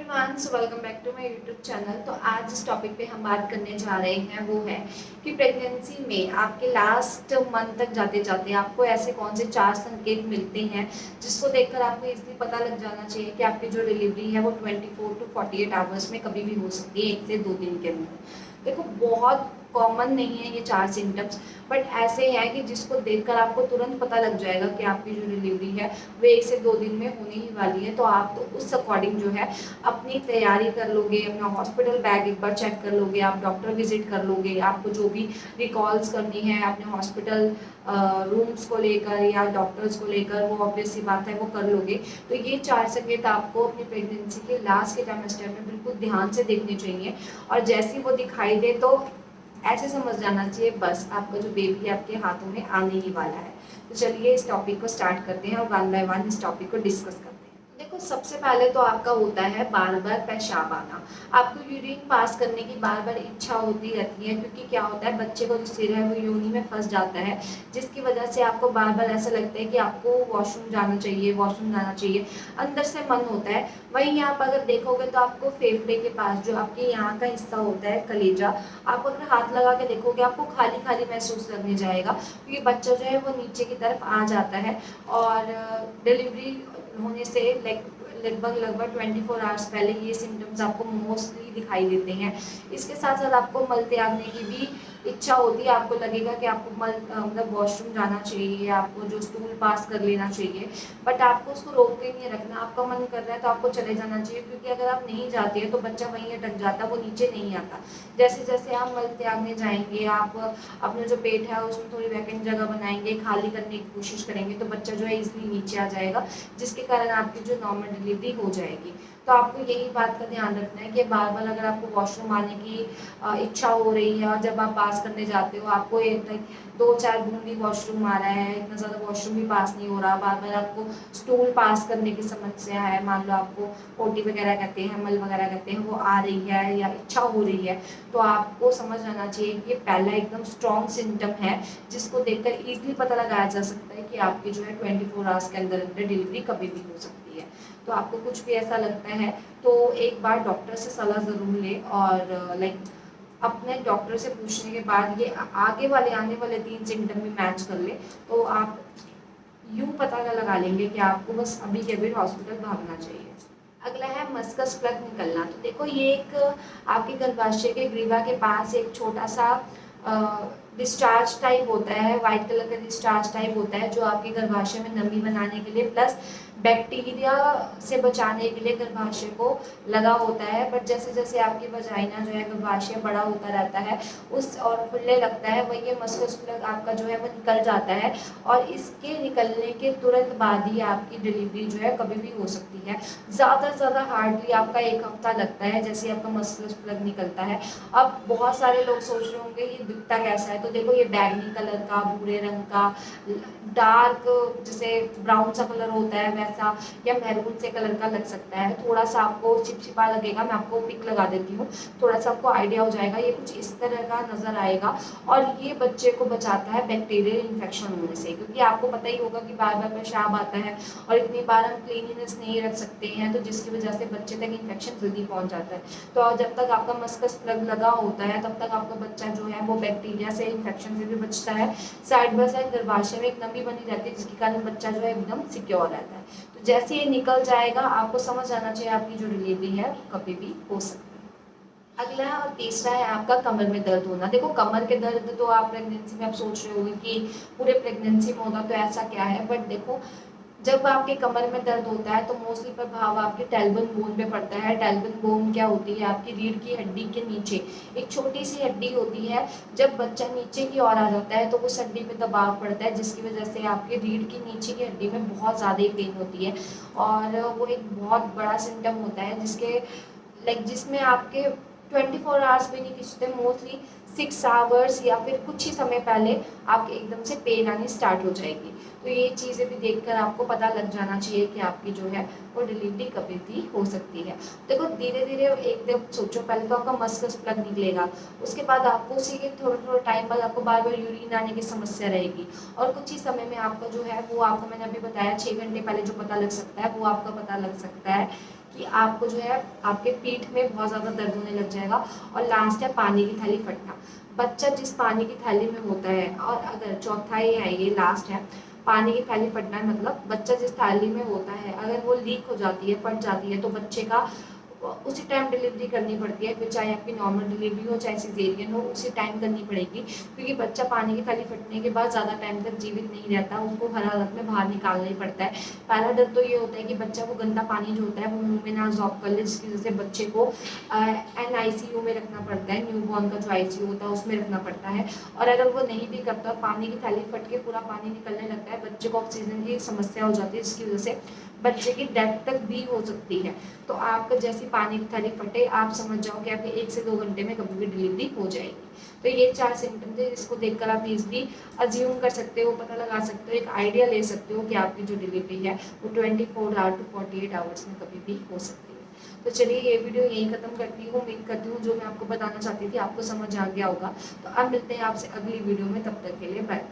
Everyone, so welcome back to my YouTube channel. तो आज जिस टॉपिक पे हम बात करने जा रहे हैं वो है कि प्रेगनेंसी में आपके लास्ट मंथ तक जाते जाते आपको ऐसे कौन से 4 संकेत मिलते हैं जिसको देखकर आपको इजीली पता लग जाना चाहिए कि आपकी जो डिलीवरी है वो 24 टू 48 आवर्स में कभी भी हो सकती है, 1 से 2 दिन के अंदर। देखो, बहुत कॉमन नहीं है ये 4 सिम्टम्स, बट ऐसे हैं कि जिसको देखकर आपको तुरंत पता लग जाएगा कि आपकी जो डिलीवरी है वो 1 से 2 दिन में होने ही वाली है। तो आप तो उस अकॉर्डिंग जो है अपनी तैयारी कर लोगे, अपना हॉस्पिटल बैग एक बार चेक कर लोगे, आप डॉक्टर विजिट कर लोगे, आपको जो भी रिकॉल्स करनी है अपने हॉस्पिटल रूम्स को लेकर या डॉक्टर्स को लेकर, वो ऑब्वियस सी बात है वो कर लोगे। तो ये 4 संकेत आपको अपनी प्रेगनेंसी के लास्ट के ट्राइमेस्टर में बिल्कुल ध्यान से देखने चाहिए, और जैसे वो दिखाई दे तो ऐसे समझ जाना चाहिए बस आपका जो बेबी आपके हाथों में आने ही वाला है। तो चलिए इस टॉपिक को स्टार्ट करते हैं और वन बाय वन इस टॉपिक को डिस्कस करते हैं। देखो, सबसे पहले तो आपका होता है बार बार पेशाब आना। आपको यूरिन पास करने की बार बार इच्छा होती रहती है, क्योंकि क्या होता है, बच्चे का जो सिर है वो योनि में फंस जाता है, जिसकी वजह से आपको बार बार ऐसा लगता है कि आपको वॉशरूम जाना चाहिए, वॉशरूम जाना चाहिए, अंदर से मन होता है। वहीं आप अगर देखोगे तो आपको फेफड़े के पास जो आपके यहाँ का हिस्सा होता है, कलेजा, आप अगर हाथ लगा के देखोगे आपको खाली खाली महसूस लगने जाएगा, क्योंकि बच्चा जो है वो नीचे की तरफ आ जाता है। और डिलीवरी होने से लगभग 24 आवर्स पहले ये सिम्टम्स आपको मोस्टली दिखाई देते हैं। इसके साथ साथ आपको मल त्यागने की भी इच्छा होती है, आपको लगेगा कि आपको मतलब वॉशरूम जाना चाहिए, आपको जो स्टूल पास कर लेना चाहिए, बट आपको उसको रोक के नहीं रखना। आपका मन कर रहा है तो आपको चले जाना चाहिए, क्योंकि अगर आप नहीं जाते हैं तो बच्चा वहीं अटक जाता है, वो नीचे नहीं आता। जैसे जैसे आप मल त्यागने जाएंगे, आप अपना जो पेट है उसमें थोड़ी वैकेंट जगह बनाएंगे, खाली करने की कोशिश करेंगे, तो बच्चा जो है इजली नीचे आ जाएगा, जिसके कारण आपकी जो नॉर्मल डिलीवरी हो जाएगी। तो आपको यही बात का ध्यान रखना है कि बार बार अगर आपको वॉशरूम आने की इच्छा हो रही है और जब आप पास करने जाते हो आपको एक 2-4 बूंद ही वॉशरूम आ रहा है, इतना ज़्यादा वॉशरूम भी पास नहीं हो रहा, बार बार आपको स्टूल पास करने की समस्या है, मान लो आपको पोटी वगैरह कहते हैं, मल वगैरह कहते हैं, वो आ रही है या इच्छा हो रही है, तो आपको समझ आना चाहिए कि ये पहला एकदम स्ट्रॉन्ग सिम्टम है, जिसको देखकर ईजिली पता लगाया जा सकता है कि आपकी जो है 24 आवर्स के अंदर अंदर डिलीवरी कभी भी हो सकती है। तो आपको कुछ भी ऐसा लगता है तो एक बार डॉक्टर से सलाह ज़रूर लें, और अपने डॉक्टर से पूछने के बाद ये आगे वाले आने वाले 3 सिम्टम भी मैच कर ले, तो आप यूँ पता लगा लेंगे कि आपको बस अभी के अभी हॉस्पिटल भागना चाहिए। अगला है मस्कस प्लग निकलना। तो देखो, ये एक आपके गर्भाशय के ग्रीवा के पास एक छोटा सा डिस्चार्ज टाइप होता है, वाइट कलर का डिस्चार्ज टाइप होता है, जो आपके गर्भाशय में नमी बनाने के लिए प्लस बैक्टीरिया से बचाने के लिए गर्भाशय को लगा होता है। बट जैसे जैसे आपकी वजाइना जो है, गर्भाशय बड़ा होता रहता है उस और खुलने लगता है, वही ये मस्कस प्लग आपका जो है वो निकल जाता है, और इसके निकलने के तुरंत बाद ही आपकी डिलीवरी जो है कभी भी हो सकती है। ज़्यादा से ज़्यादा हार्डली आपका 1 हफ्ता लगता है जैसे आपका मस्कस प्लग निकलता है। अब बहुत सारे लोग सोच रहे होंगे ये दिखता कैसा है, तो देखो ये बैगनी कलर का, भूरे रंग का, डार्क जैसे ब्राउन सा कलर होता है वैसा, या मैरून से कलर का लग सकता है, थोड़ा सा आपको चिपचिपा लगेगा। मैं आपको पिक लगा देती हूँ, थोड़ा सा आपको आइडिया हो जाएगा, ये कुछ इस तरह का नजर आएगा। और ये बच्चे को बचाता है बैक्टीरियल इन्फेक्शन होने से, क्योंकि आपको पता ही होगा कि बार बार पेशाब आता है और इतनी बार हम क्लीनिनेस नहीं रख सकते हैं, तो जिसकी वजह से बच्चे तक इन्फेक्शन जल्दी पहुंच जाता है। तो जब तक आपका मस्कस प्लग लगा होता है तब तक आपका बच्चा जो है वो बैक्टीरिया से, इन्फेक्शन से भी बचता है। साइड बाय साइड गर्भाशय में एक नमी बनी रहती है, जिसके कारण बच्चा जो है एकदम सिक्योर रहता है। तो जैसे ये निकल जाएगा आपको समझ आना चाहिए आपकी जो डिलीवरी है कभी भी हो सकती है। अगला और तीसरा है आपका कमर में दर्द होना। देखो, कमर के दर्द तो आप प्रेगनेंसी में आप सोच रहे होंगे कि पूरे प्रेगनेंसी में होगा, तो ऐसा क्या है, बट देखो, जब आपके कमर में दर्द होता है तो मोस्टली प्रभाव आपके टेलबन बोन पे पड़ता है। टेलबन बोन क्या होती है, आपकी रीढ़ की हड्डी के नीचे एक छोटी सी हड्डी होती है। जब बच्चा नीचे की ओर आ जाता है तो उस हड्डी पे दबाव पड़ता है, जिसकी वजह से आपके रीढ़ की नीचे की हड्डी में बहुत ज़्यादा ही पेन होती है, और वो एक बहुत बड़ा सिम्टम होता है जिसके जिसमें आपके 24 आवर्स भी नहीं खींचते, मोस्टली 6 आवर्स या फिर कुछ ही समय पहले आपके एकदम से पेन आनी स्टार्ट हो जाएगी। तो ये चीज़ें भी देखकर आपको पता लग जाना चाहिए कि आपकी जो है वो डिलीवरी कभी भी हो सकती है। देखो, धीरे धीरे एकदम सोचो, पहले तो आपका मस्कस प्लग निकलेगा, उसके बाद आपको उसी के थोड़ा थोड़ा टाइम बाद आपको बार बार यूरिन आने की समस्या रहेगी, और कुछ ही समय में आपका जो है वो, आपको मैंने अभी बताया 6 घंटे पहले जो पता लग सकता है वो आपका पता लग सकता है कि आपको जो है आपके पीठ में बहुत ज़्यादा दर्द होने लग जाएगा। और लास्ट है पानी की थैली फटना। बच्चा जिस पानी की थैली में होता है, और अगर चौथा ये है, ये लास्ट है, पानी की थैली फटना है मतलब बच्चा जिस थैली में होता है अगर वो लीक हो जाती है, फट जाती है, तो बच्चे का उसी टाइम डिलीवरी करनी पड़ती है। फिर चाहे आपकी नॉर्मल डिलीवरी हो चाहे सिजेरियन हो, उसी टाइम करनी पड़ेगी, क्योंकि बच्चा पानी की थैली फटने के बाद ज़्यादा टाइम तक जीवित नहीं रहता, उसको हर हालत में बाहर निकालना ही पड़ता है। पहला डर तो ये होता है कि बच्चा वो गंदा पानी जो होता है वो मुंह में ना अब्जॉर्ब कर ले, जिसकी वजह से बच्चे को NICU में रखना पड़ता है, न्यू बॉर्न का जो ICU होता है उसमें रखना पड़ता है। और अगर वो नहीं भी करता, पानी की थैली फट के पूरा पानी निकलने लगता है, बच्चे को ऑक्सीजन की समस्या हो जाती है, जिसकी वजह से बच्चे की डेथ तक भी हो सकती है। तो आपका जैसी पानी की थैली फटे, आप समझ जाओ कि आपके 1 से 2 घंटे में कभी भी डिलीवरी हो जाएगी। तो ये 4 सिम्टम्स है जिसको देखकर आप इजीली अज्यूम कर सकते हो, पता लगा सकते हो, एक आइडिया ले सकते हो कि आपकी जो डिलीवरी है वो 24 आवर टू 48 आवर्स में कभी भी हो सकती है। तो चलिए ये वीडियो यहीं खत्म करती हूँ। उम्मीद करती हूँ जो मैं आपको बताना चाहती थी आपको समझ आ गया होगा। तो अब मिलते हैं आपसे अगली वीडियो में, तब तक के लिए बाय।